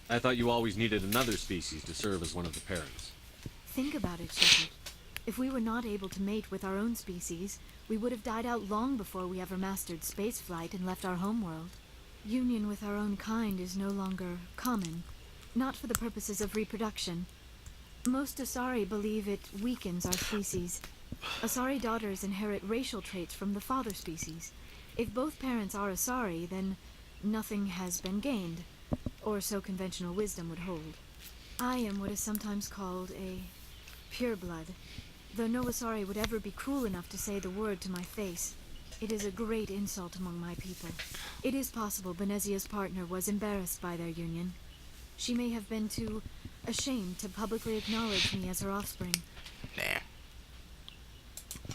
I thought you always needed another species to serve as one of the parents. Think about it, Shepard. If we were not able to mate with our own species, we would have died out long before we ever mastered spaceflight and left our homeworld. Union with our own kind is no longer common, not for the purposes of reproduction. Most Asari believe it weakens our species. Asari daughters inherit racial traits from the father species. If both parents are Asari, then nothing has been gained, or so conventional wisdom would hold. I am what is sometimes called a pureblood, though no Asari would ever be cruel enough to say the word to my face. It is a great insult among my people. It is possible Benezia's partner was embarrassed by their union. She may have been too ashamed to publicly acknowledge me as her offspring. Nah.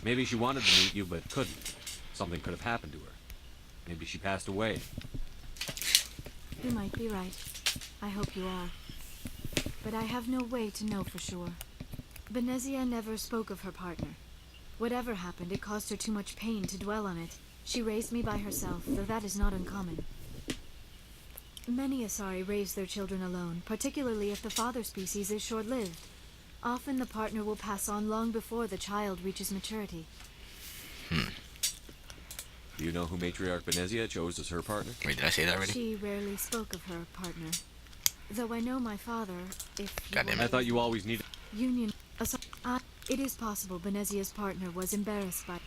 Maybe she wanted to meet you, but couldn't. Something could have happened to her. Maybe she passed away. You might be right. I hope you are. But I have no way to know for sure. Benezia never spoke of her partner. Whatever happened, it caused her too much pain to dwell on it. She raised me by herself, though that is not uncommon. Many Asari raise their children alone, particularly if the father species is short-lived. Often the partner will pass on long before the child reaches maturity. Do you know who Matriarch Benezia chose as her partner? Wait, did I say that already? She rarely spoke of her partner. Though I know my father, if he God damn were it. I thought you always needed... Union... it is possible Benezia's partner was embarrassed by...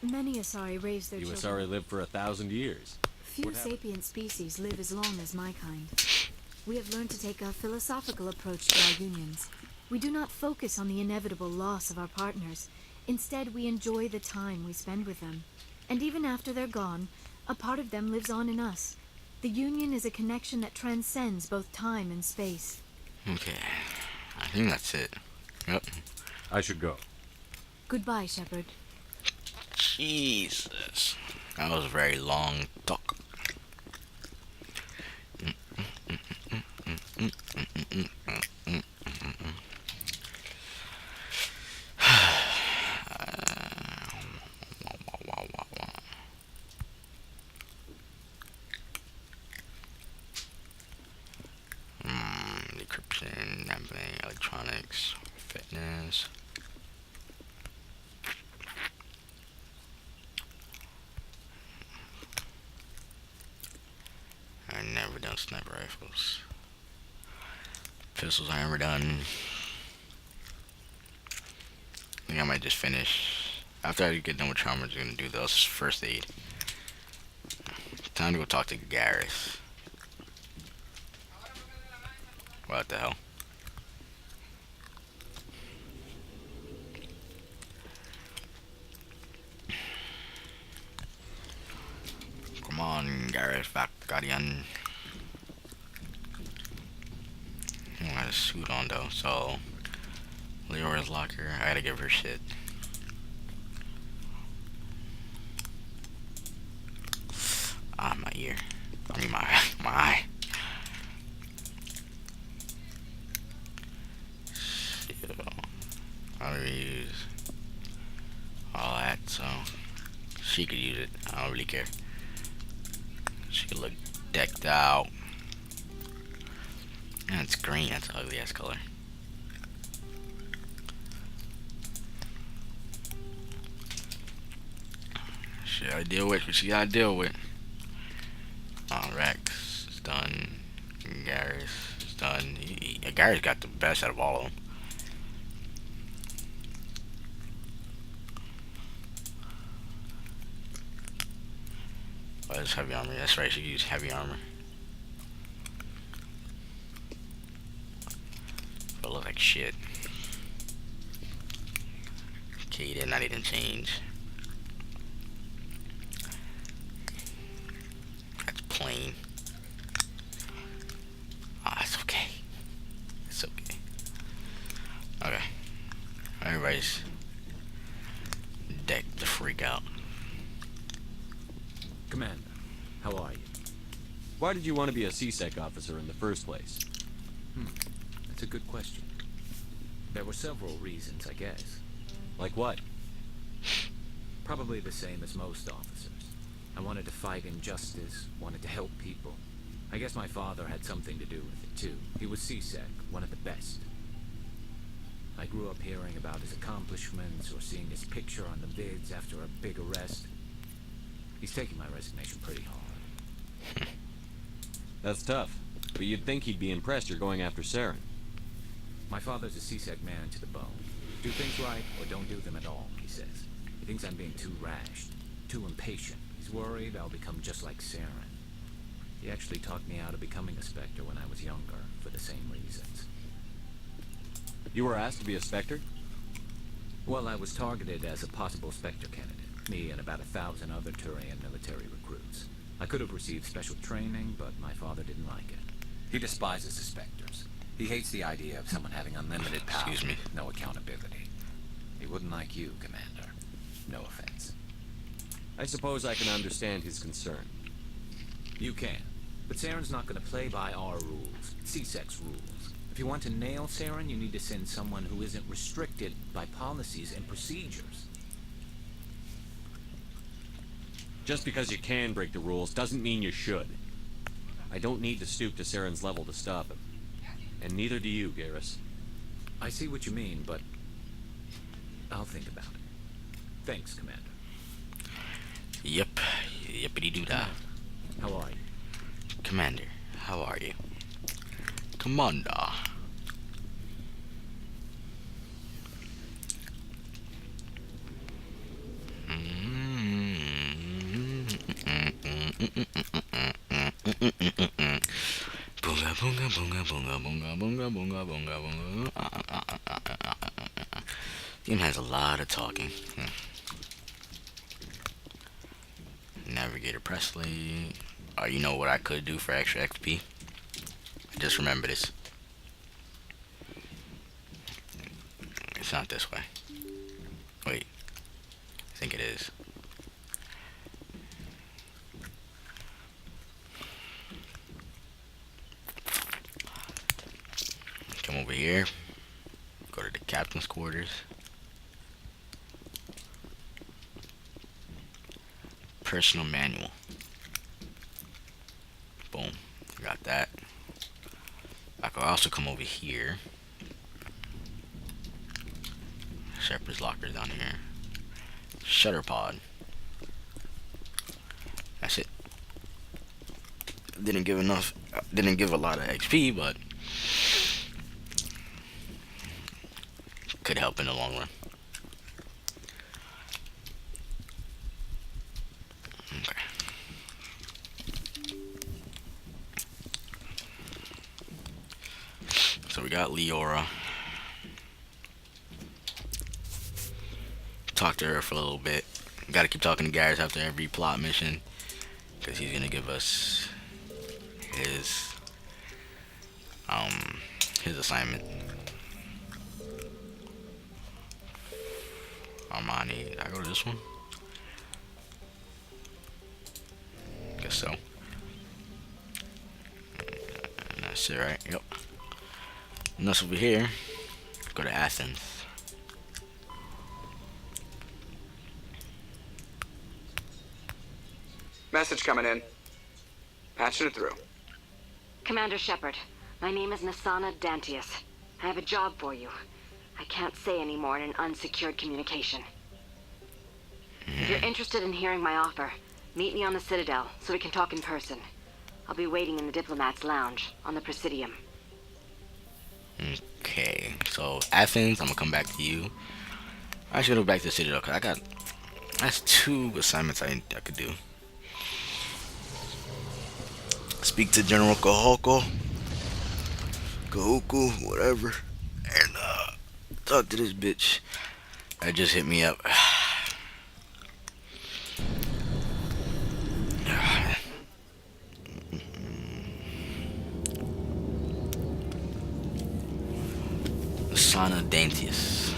Many Asari raise their You children... Asari lived for 1,000 years. Few What happened? sapient species live as long as my kind. We have learned to take a philosophical approach to our unions. We do not focus on the inevitable loss of our partners. Instead, we enjoy the time we spend with them. And even after they're gone, a part of them lives on in us. The union is a connection that transcends both time and space. Okay. I think that's it. Yep. I should go. Goodbye, Shepard. Jesus. That was a very long talk. Decryption, gambling, electronics, fitness. I never done sniper rifles. Pistols I never done. I think I might just finish. After I get done with trauma, I'm just gonna do those first aid. Time to go talk to Gareth. What the hell? Come on, Gareth, back, Guardian. I don't have a suit on though, so Leora's locker. I gotta give her shit. Ah, my ear. I mean my eye. Shit. I don't use all that, so she could use it. I don't really care. She could look decked out. And it's green. That's an ugly ass color. Shit, I deal with what she gotta deal with. Rex is done. Garrus is done. Garrus got the best out of all of them. Oh, it's heavy armor. That's right. She used heavy armor. But it look like shit. Okay, did not even change. That's plain. Ah, it's okay. It's okay. Okay. Everybody's decked the freak out. Commander, how are you? Why did you want to be a C-Sec officer in the first place? That's a good question. There were several reasons, I guess. Like what? Probably the same as most officers. I wanted to fight injustice, wanted to help people. I guess my father had something to do with it, too. He was C-Sec, one of the best. I grew up hearing about his accomplishments or seeing his picture on the vids after a big arrest. He's taking my resignation pretty hard. That's tough. But you'd think he'd be impressed you're going after Saren. My father's a C-Sec man to the bone. Do things right or don't do them at all, he says. He thinks I'm being too rash, too impatient. He's worried I'll become just like Saren. He actually talked me out of becoming a Spectre when I was younger, for the same reasons. You were asked to be a Spectre? Well, I was targeted as a possible Spectre candidate. Me and about 1,000 other Turian military recruits. I could have received special training, but my father didn't like it. He despises the Spectres. He hates the idea of someone having unlimited power. Excuse me. No accountability. He wouldn't like you, Commander. No offense. I suppose I can understand his concern. You can. But Saren's not going to play by our rules. C-Sec's rules. If you want to nail Saren, you need to send someone who isn't restricted by policies and procedures. Just because you can break the rules doesn't mean you should. I don't need to stoop to Saren's level to stop him. And neither do you, Garrus. I see what you mean, but I'll think about it. Thanks, Commander. Yep. Yippity-doo-dah. How are you? Commander, how are you? Commander. Boonga boonga boonga boonga boonga boonga boonga boonga boonga. Game has a lot of talking. Navigator Presley. Oh, you know what I could do for extra XP? Just remember this. It's not this way. Wait. I think it is. Come over here. Go to the captain's quarters. Personal manual. Boom. Got that. I could also come over here. Shepherd's locker down here. Shutter pod. That's it. Didn't give enough. Didn't give a lot of XP, but could help in the long run. Okay. So we got Leora. Talk to her for a little bit. Gotta keep talking to Garrus after every plot mission, because he's gonna give us his assignment. Armani, did I go to this one? Guess so. And that's it, right? Yep. And that's over here. Go to Athens. Message coming in. Patching it through. Commander Shepard, my name is Nasana Dantius. I have a job for you. I can't say any more in an unsecured communication. If you're interested in hearing my offer, meet me on the Citadel so we can talk in person. I'll be waiting in the Diplomat's Lounge on the Presidium. Okay, so Athens, I'm gonna come back to you. I should go back to the Citadel because that's 2 assignments I could do. Speak to General Kahoko, whatever, and talk to this bitch that just hit me up. Sana Dantius.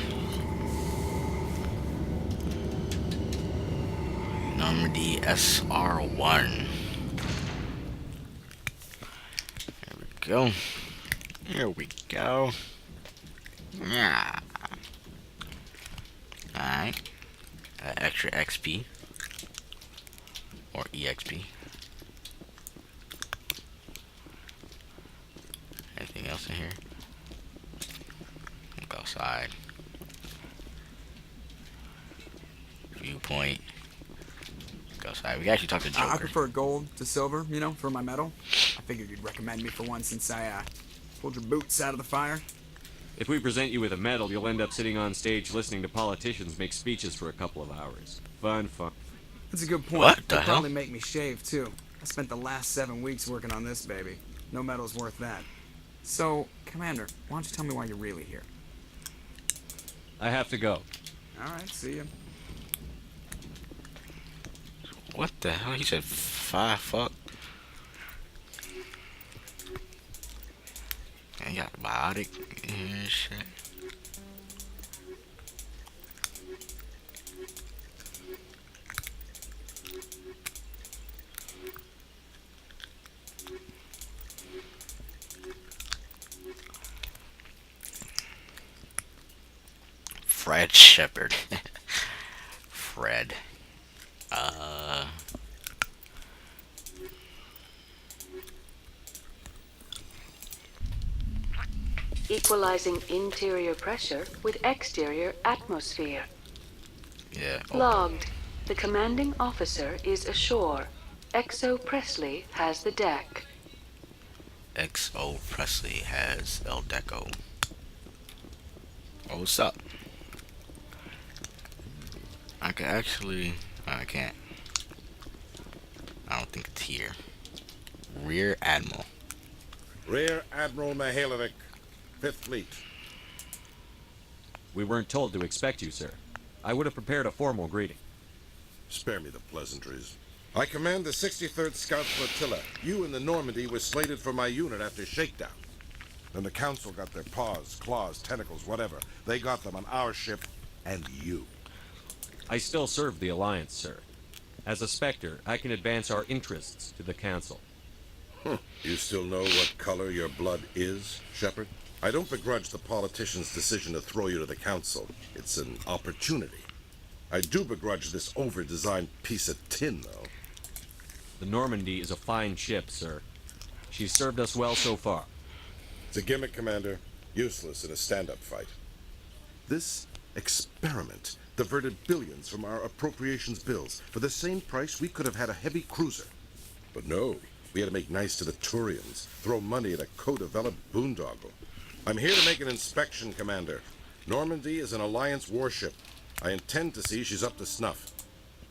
Number DSR1. There we go. Here we go. Yeah. Alright. Extra XP. Or EXP. else in here? Go outside. Viewpoint. Go outside. We can actually talk to Joker. I prefer gold to silver, you know, for my medal. I figured you'd recommend me for one since I pulled your boots out of the fire. If we present you with a medal, you'll end up sitting on stage listening to politicians make speeches for a couple of hours. Fun. That's a good point. What the They'll hell? probably make me shave, too. I spent the last 7 weeks working on this baby. No medal's worth that. So, Commander, why don't you tell me why you're really here? I have to go. Alright, see ya. What the hell? He said fuck. And he got biotic and shit. Fred Shepard. Fred. Equalizing interior pressure with exterior atmosphere. Yeah. Logged. The commanding officer is ashore. XO Presley has the deck. XO Presley has El Deco. Oh, what's up? I can actually... I can't. I don't think it's here. Rear Admiral. Rear Admiral Mihailovic, 5th Fleet. We weren't told to expect you, sir. I would have prepared a formal greeting. Spare me the pleasantries. I command the 63rd Scout Flotilla. You and the Normandy were slated for my unit after shakedown. Then the Council got their paws, claws, tentacles, whatever. They got them on our ship and you. I still serve the Alliance, sir. As a Spectre, I can advance our interests to the Council. You still know what color your blood is, Shepard? I don't begrudge the politician's decision to throw you to the Council. It's an opportunity. I do begrudge this over-designed piece of tin, though. The Normandy is a fine ship, sir. She's served us well so far. It's a gimmick, Commander. Useless in a stand-up fight. This experiment diverted billions from our appropriations bills. For the same price, we could have had a heavy cruiser. But no, we had to make nice to the Turians, throw money at a co-developed boondoggle. I'm here to make an inspection, Commander. Normandy is an Alliance warship. I intend to see she's up to snuff.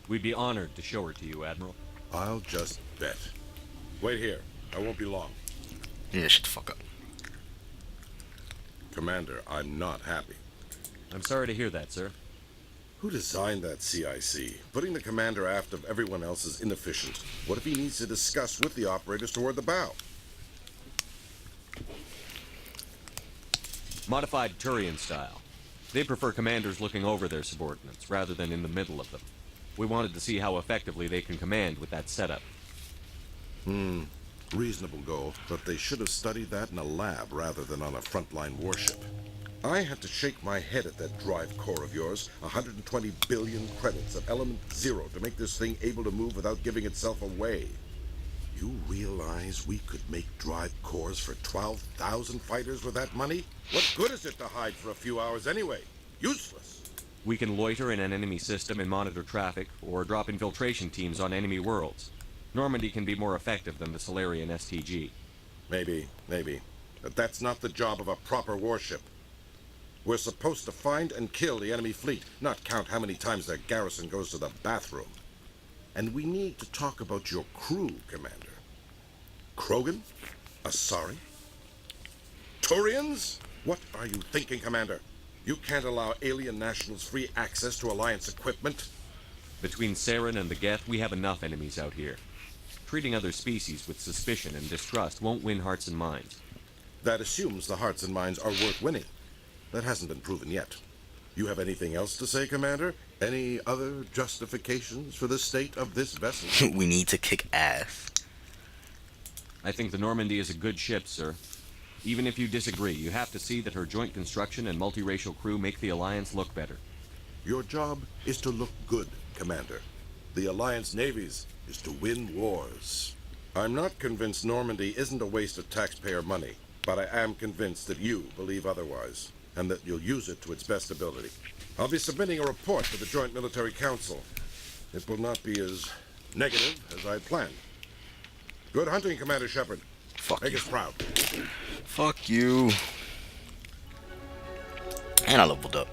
We'd be honored to show her to you, Admiral. I'll just bet. Wait here. I won't be long. Yeah, shut the fuck up. Commander, I'm not happy. I'm sorry to hear that, sir. Who designed that CIC? Putting the commander aft of everyone else is inefficient. What if he needs to discuss with the operators toward the bow? Modified Turian style. They prefer commanders looking over their subordinates, rather than in the middle of them. We wanted to see how effectively they can command with that setup. Reasonable goal, but they should have studied that in a lab rather than on a frontline warship. I had to shake my head at that drive core of yours. 120 billion credits of element 0 to make this thing able to move without giving itself away. You realize we could make drive cores for 12,000 fighters with that money? What good is it to hide for a few hours anyway? Useless. We can loiter in an enemy system and monitor traffic, or drop infiltration teams on enemy worlds. Normandy can be more effective than the Solarian STG. Maybe. But that's not the job of a proper warship. We're supposed to find and kill the enemy fleet, not count how many times their garrison goes to the bathroom. And we need to talk about your crew, Commander. Krogan? Asari? Turians? What are you thinking, Commander? You can't allow alien nationals free access to Alliance equipment. Between Saren and the Geth, we have enough enemies out here. Treating other species with suspicion and distrust won't win hearts and minds. That assumes the hearts and minds are worth winning. That hasn't been proven yet. You have anything else to say, Commander? Any other justifications for the state of this vessel? We need to kick ass. I think the Normandy is a good ship, sir. Even if you disagree, you have to see that her joint construction and multiracial crew make the Alliance look better. Your job is to look good, Commander. The Alliance navies is to win wars. I'm not convinced Normandy isn't a waste of taxpayer money. but I am convinced that you believe otherwise, and that you'll use it to its best ability. I'll be submitting a report to the Joint Military Council. It will not be as negative as I planned. Good hunting, Commander Shepard. Fuck Make you. us proud. Fuck you. And I leveled up.